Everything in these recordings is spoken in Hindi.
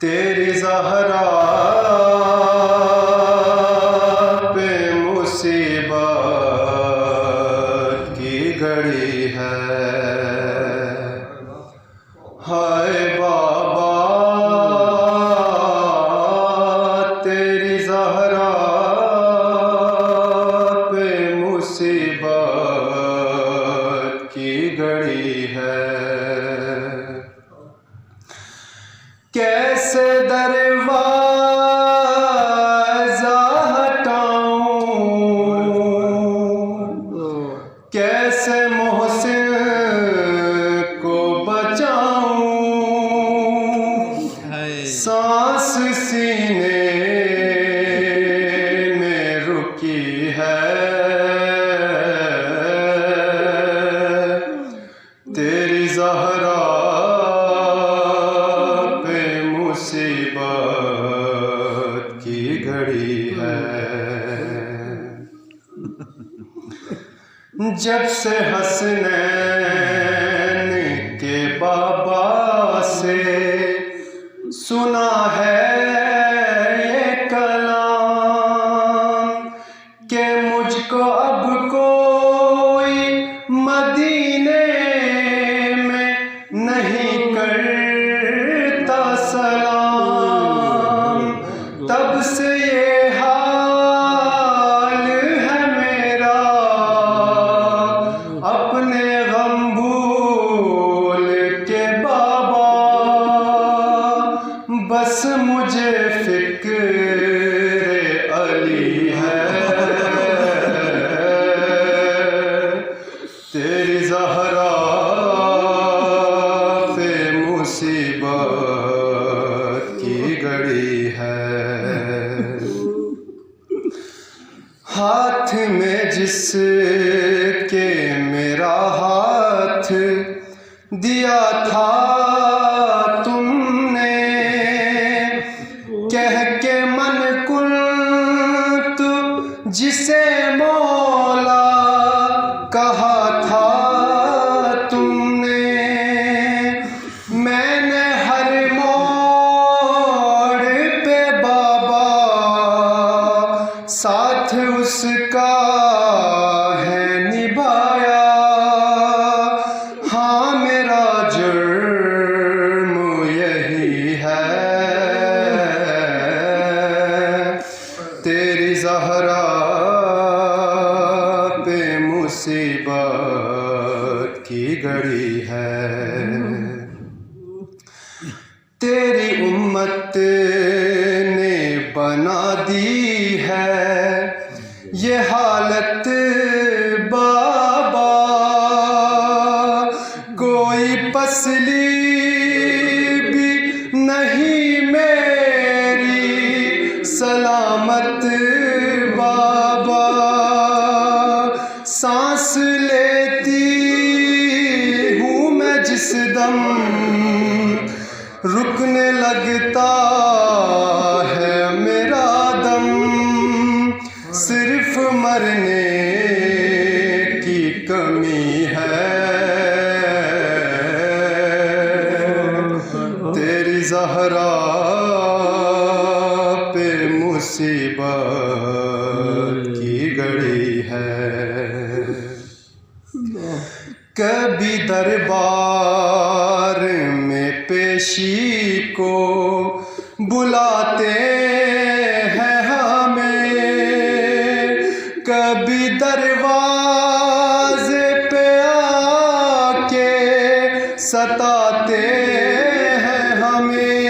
तेरी ज़हरा पे मुसीबत की घड़ी है। हाय बाबा तेरी ज़हरा पे मुसीबत की घड़ी है। कैसे दरवाज़ा हटाऊं, कैसे मोहसिन को बचाऊं, सांस सीने में रुकी है। तेरी ज़हरा मुसीबत की घड़ी है। जब से हसनैन के बाबा से सुना है ये कलाम कि मुझको अब कोई मदीने में नहीं करता सलाम, तब से ये हाल है मेरा, अपने गम भूल के बाबा, बस मुझे फिक्र अली है। तेरी ज़हरा पे मुसीबत की घड़ी है। हाथ में जिसके मेरा हाथ दिया था तुमने, कह के मन कुंत जिसे मौला कहा था तुमने, मैंने हर मोड़ पे बाबा साथ उसका है निभाया। हाँ मेरा जुर्म यही है। तेरी ज़हरा पे मुसीबत की घड़ी है। तेरी उम्मत ने बना दी है ये हालत बाबा, कोई पसली भी नहीं मेरी सलामत बाबा, सांस लेती हूँ मैं जिस दम, रुकने लगता है मेरा दम, सिर्फ मरने की कमी है। तेरी ज़हरा पे मुसीबत की घड़ी है। कभी दरबार में पेशी को बुलाते हैं हमें, कभी दरवाजे पे आके सताते हैं हमें।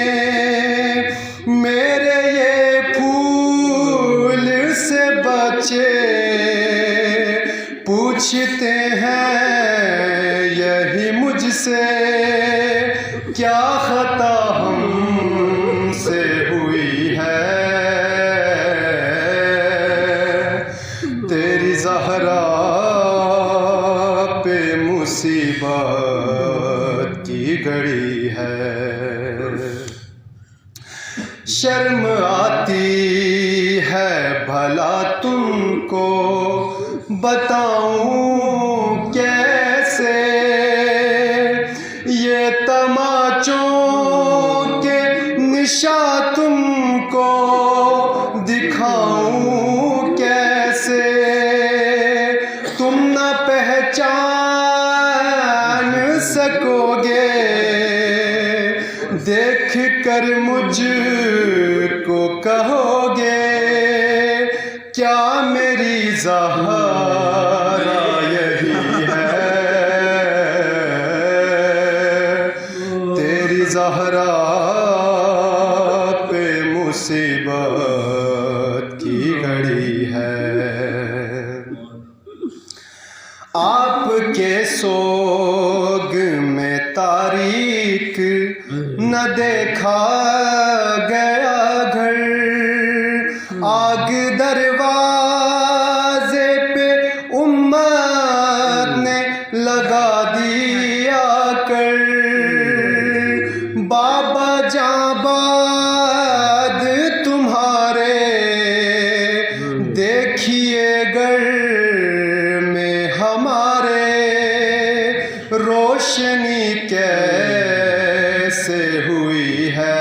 मेरे ये फूल से बचे पूछते हैं यही मुझसे, क्या खता हमसे हुई है। तेरी ज़हरा पे मुसीबत की घड़ी है। शर्म आती है भला तुमको बताऊं कैसे, ये तमाचों के निशान पूछा तुमको दिखाऊं कैसे, तुम न पहचान सकोगे, देख कर मुझको कहोगे क्या मेरी ज़हरा यही है, तेरी ज़हरा पे मुसीबत की घड़ी है। आपके सोग में तारीख न देखा गया घर, आग दरवाजे पे उम्मत ने लगा दिया कर, बाबा जाबाद तुम्हारे देखिए घर में हमारे, रोशनी कैसे हुई है,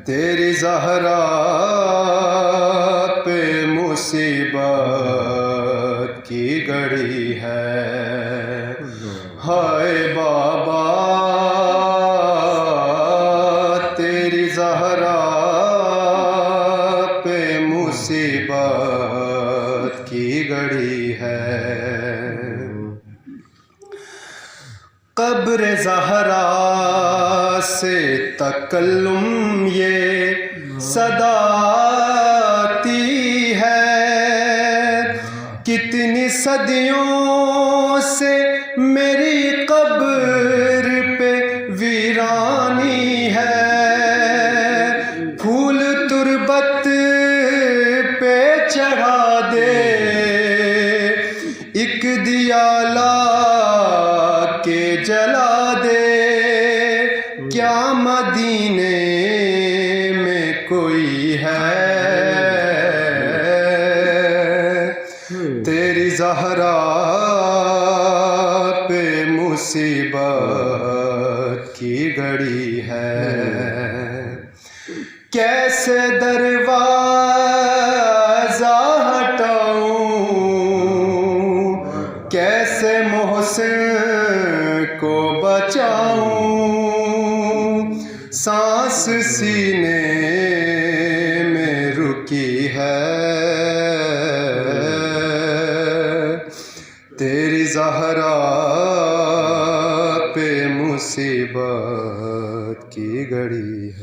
तेरी ज़हरा पे मुसीबत की घड़ी है। हाय बाबा तेरी ज़हरा पे मुसीबत की घड़ी है। कब्र ज़हरा से तकल्लुम ये सदाती है, कितनी सदियों से मेरी कब्र पे वीरानी है, फूल तुरबत पे चढ़ा दे, एक दिया ला के जला दे, क्या मदीने में कोई है, तेरी ज़हरा पे मुसीबत की घड़ी है। कैसे दरवाज़ा हटाऊं, कैसे मोहसिन को बचाऊं, सांस सीने में रुकी है, तेरी ज़हरा पे मुसीबत की घड़ी है।